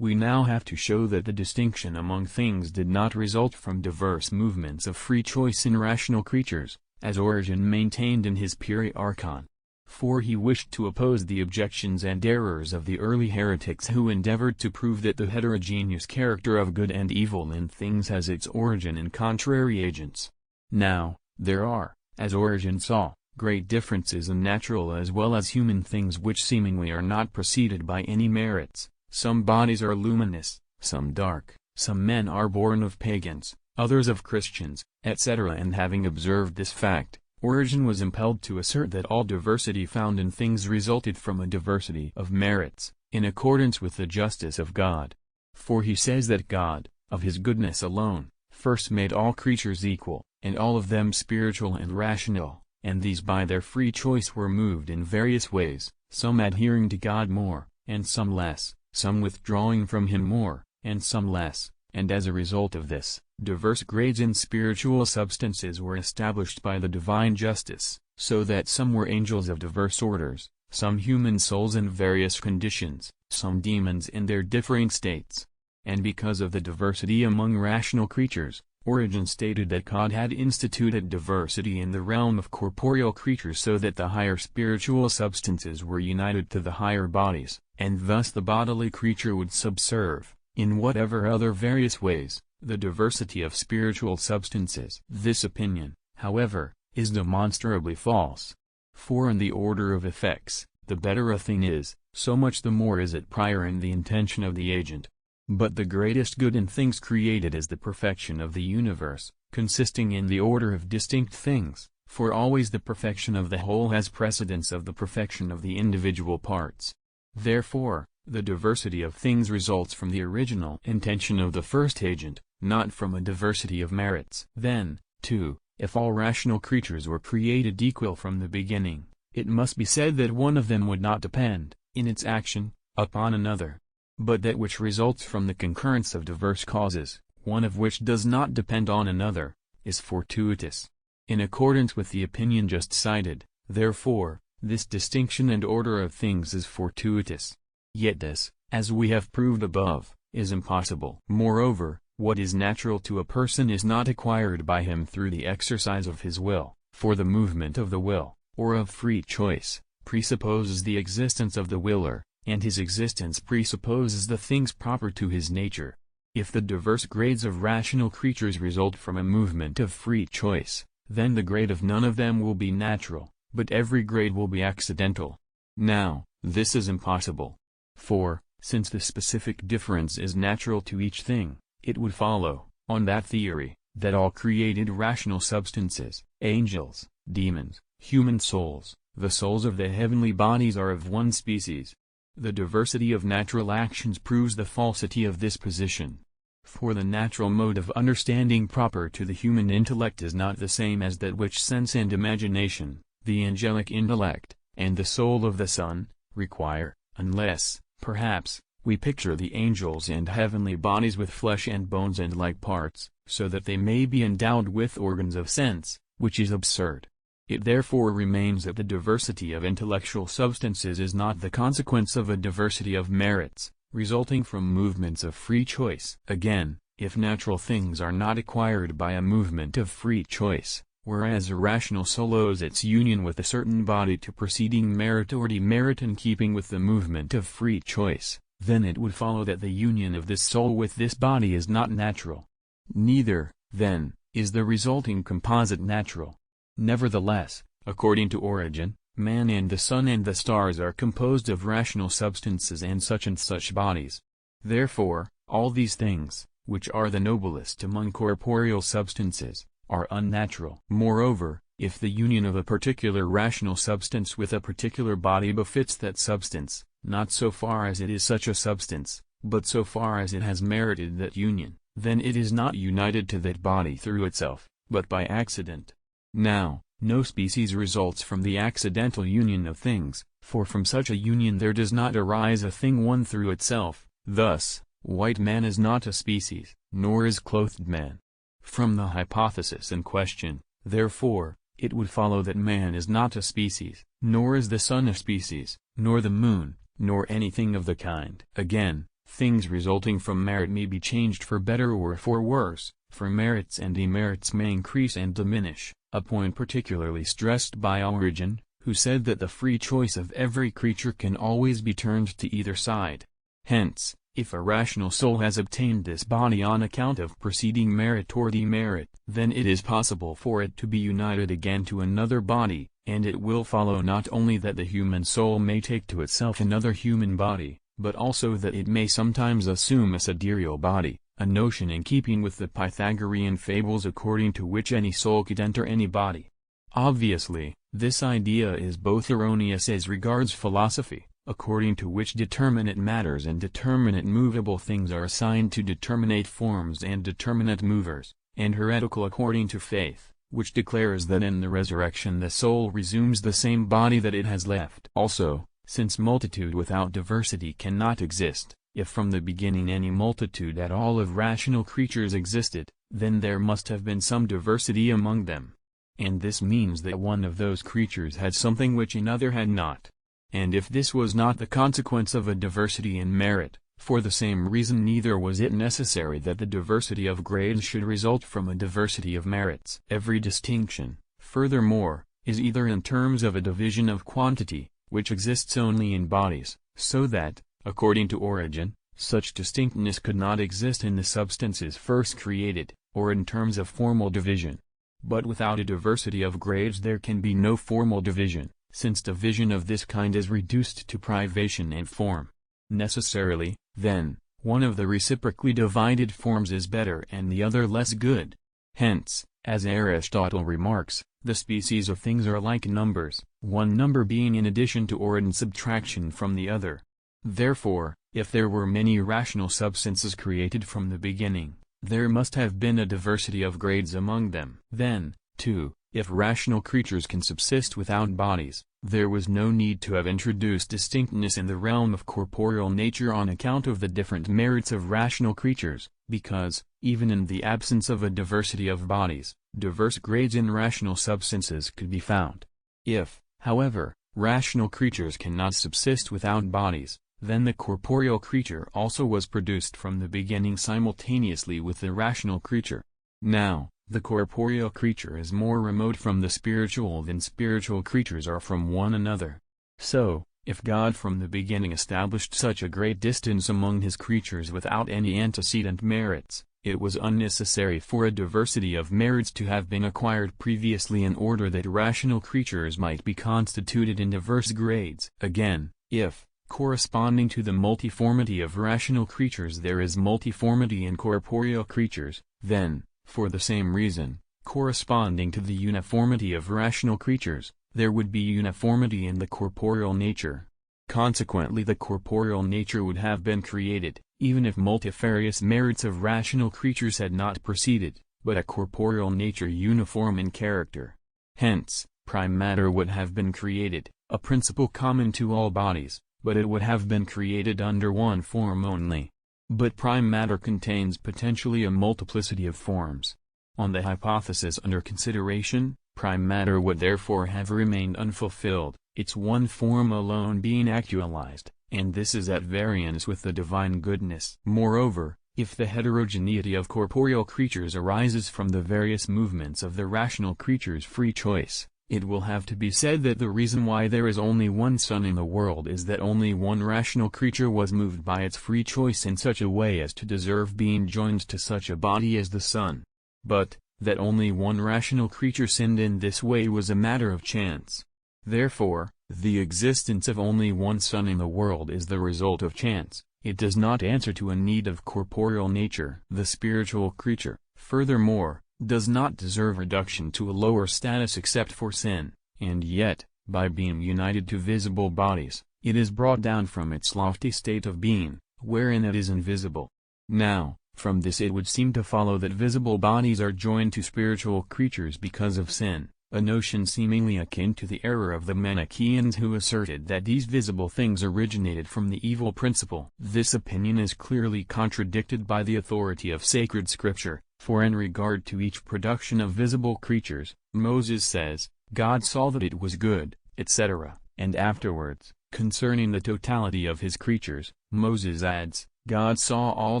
We now have to show that the distinction among things did not result from diverse movements of free choice in rational creatures, as Origen maintained in his Peri Archon. For he wished to oppose the objections and errors of the early heretics who endeavored to prove that the heterogeneous character of good and evil in things has its origin in contrary agents. Now, there are, as Origen saw, great differences in natural as well as human things which seemingly are not preceded by any merits. Some bodies are luminous, some dark, some men are born of pagans, others of Christians, etc. And having observed this fact, Origen was impelled to assert that all diversity found in things resulted from a diversity of merits, in accordance with the justice of God. For he says that God, of his goodness alone, first made all creatures equal, and all of them spiritual and rational, and these by their free choice were moved in various ways, some adhering to God more, and some less, some withdrawing from him more, and some less, and as a result of this, diverse grades in spiritual substances were established by the divine justice, so that some were angels of diverse orders, some human souls in various conditions, some demons in their differing states. And because of the diversity among rational creatures, Origen stated that God had instituted diversity in the realm of corporeal creatures so that the higher spiritual substances were united to the higher bodies, and thus the bodily creature would subserve, in whatever other various ways, the diversity of spiritual substances. This opinion, however, is demonstrably false. For in the order of effects, the better a thing is, so much the more is it prior in the intention of the agent. But the greatest good in things created is the perfection of the universe, consisting in the order of distinct things, for always the perfection of the whole has precedence of the perfection of the individual parts. Therefore, the diversity of things results from the original intention of the first agent, not from a diversity of merits. Then, too, if all rational creatures were created equal from the beginning, it must be said that one of them would not depend, in its action, upon another. But that which results from the concurrence of diverse causes, one of which does not depend on another, is fortuitous. In accordance with the opinion just cited, therefore, this distinction and order of things is fortuitous. Yet this, as we have proved above, is impossible. Moreover, what is natural to a person is not acquired by him through the exercise of his will, for the movement of the will, or of free choice, presupposes the existence of the willer, and his existence presupposes the things proper to his nature. If the diverse grades of rational creatures result from a movement of free choice, then the grade of none of them will be natural, but every grade will be accidental. Now, this is impossible. For, since the specific difference is natural to each thing, it would follow, on that theory, that all created rational substances, angels, demons, human souls, the souls of the heavenly bodies are of one species. The diversity of natural actions proves the falsity of this position. For the natural mode of understanding proper to the human intellect is not the same as that which sense and imagination, the angelic intellect, and the soul of the Son, require, unless, perhaps, we picture the angels and heavenly bodies with flesh and bones and like parts, so that they may be endowed with organs of sense, which is absurd. It therefore remains that the diversity of intellectual substances is not the consequence of a diversity of merits, resulting from movements of free choice. Again, if natural things are not acquired by a movement of free choice, whereas a rational soul owes its union with a certain body to preceding merit or demerit in keeping with the movement of free choice, then it would follow that the union of this soul with this body is not natural. Neither, then, is the resulting composite natural. Nevertheless, according to Origen, man and the sun and the stars are composed of rational substances and such bodies. Therefore, all these things, which are the noblest among corporeal substances, are unnatural. Moreover, if the union of a particular rational substance with a particular body befits that substance, not so far as it is such a substance, but so far as it has merited that union, then it is not united to that body through itself, but by accident. Now, no species results from the accidental union of things, for from such a union there does not arise a thing one through itself. Thus, white man is not a species, nor is clothed man. From the hypothesis in question, therefore, it would follow that man is not a species, nor is the sun a species, nor the moon, nor anything of the kind. Again, Things resulting from merit may be changed for better or for worse, for merits and demerits may increase and diminish, a point particularly stressed by Origen, who said that the free choice of every creature can always be turned to either side. Hence, if a rational soul has obtained this body on account of preceding merit or demerit, then it is possible for it to be united again to another body, and it will follow not only that the human soul may take to itself another human body, but also that it may sometimes assume a sidereal body, a notion in keeping with the Pythagorean fables according to which any soul could enter any body. Obviously, this idea is both erroneous as regards philosophy, according to which determinate matters and determinate movable things are assigned to determinate forms and determinate movers, and heretical according to faith, which declares that in the resurrection the soul resumes the same body that it has left. Also, since multitude without diversity cannot exist, if from the beginning any multitude at all of rational creatures existed, then there must have been some diversity among them. And this means that one of those creatures had something which another had not. And if this was not the consequence of a diversity in merit, for the same reason neither was it necessary that the diversity of grades should result from a diversity of merits. Every distinction, furthermore, is either in terms of a division of quantity, which exists only in bodies, so that, according to Origen, such distinctness could not exist in the substances first created, or in terms of formal division. But without a diversity of grades there can be no formal division, since division of this kind is reduced to privation and form. Necessarily, then, one of the reciprocally divided forms is better and the other less good. Hence, as Aristotle remarks, the species of things are like numbers, one number being in addition to or in subtraction from the other. Therefore, if there were many rational substances created from the beginning, there must have been a diversity of grades among them. Then, too, if rational creatures can subsist without bodies, there was no need to have introduced distinctness in the realm of corporeal nature on account of the different merits of rational creatures, because, even in the absence of a diversity of bodies, diverse grades in rational substances could be found. If, however, rational creatures cannot subsist without bodies, then the corporeal creature also was produced from the beginning simultaneously with the rational creature. Now, the corporeal creature is more remote from the spiritual than spiritual creatures are from one another. So, if God from the beginning established such a great distance among his creatures without any antecedent merits, it was unnecessary for a diversity of merits to have been acquired previously in order that rational creatures might be constituted in diverse grades. Again, if, corresponding to the multiformity of rational creatures there is multiformity in corporeal creatures, then, for the same reason, corresponding to the uniformity of rational creatures, there would be uniformity in the corporeal nature. Consequently the corporeal nature would have been created, even if multifarious merits of rational creatures had not preceded, but a corporeal nature uniform in character. Hence, prime matter would have been created, a principle common to all bodies, but it would have been created under one form only. But prime matter contains potentially a multiplicity of forms. On the hypothesis under consideration, prime matter would therefore have remained unfulfilled, its one form alone being actualized, and this is at variance with the divine goodness. Moreover, if the heterogeneity of corporeal creatures arises from the various movements of the rational creature's free choice, it will have to be said that the reason why there is only one sun in the world is that only one rational creature was moved by its free choice in such a way as to deserve being joined to such a body as the sun. But, that only one rational creature sinned in this way was a matter of chance. Therefore, the existence of only one sun in the world is the result of chance, it does not answer to a need of corporeal nature. The spiritual creature, furthermore, does not deserve reduction to a lower status except for sin, and yet, by being united to visible bodies, it is brought down from its lofty state of being, wherein it is invisible. Now, from this it would seem to follow that visible bodies are joined to spiritual creatures because of sin, a notion seemingly akin to the error of the Manichaeans who asserted that these visible things originated from the evil principle. This opinion is clearly contradicted by the authority of sacred scripture. For in regard to each production of visible creatures, Moses says, God saw that it was good, etc., and afterwards, concerning the totality of his creatures, Moses adds, God saw all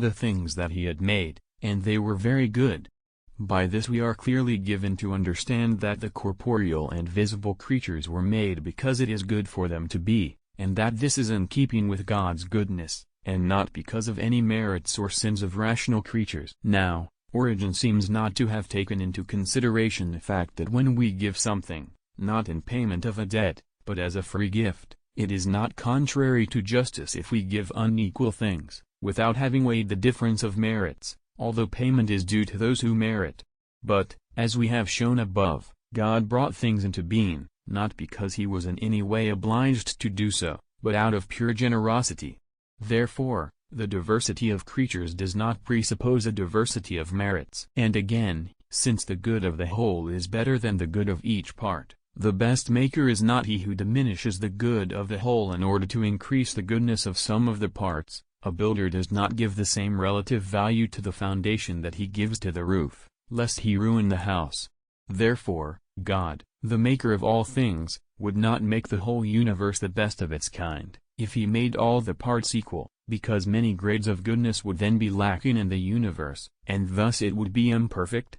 the things that he had made, and they were very good. By this we are clearly given to understand that the corporeal and visible creatures were made because it is good for them to be, and that this is in keeping with God's goodness, and not because of any merits or sins of rational creatures. Now, Origen seems not to have taken into consideration the fact that when we give something, not in payment of a debt, but as a free gift, it is not contrary to justice if we give unequal things, without having weighed the difference of merits, although payment is due to those who merit. But, as we have shown above, God brought things into being, not because he was in any way obliged to do so, but out of pure generosity. Therefore, the diversity of creatures does not presuppose a diversity of merits. And again, since the good of the whole is better than the good of each part, the best maker is not he who diminishes the good of the whole in order to increase the goodness of some of the parts. A builder does not give the same relative value to the foundation that he gives to the roof, lest he ruin the house. Therefore, God, the maker of all things, would not make the whole universe the best of its kind, if he made all the parts equal, because many grades of goodness would then be lacking in the universe, and thus it would be imperfect,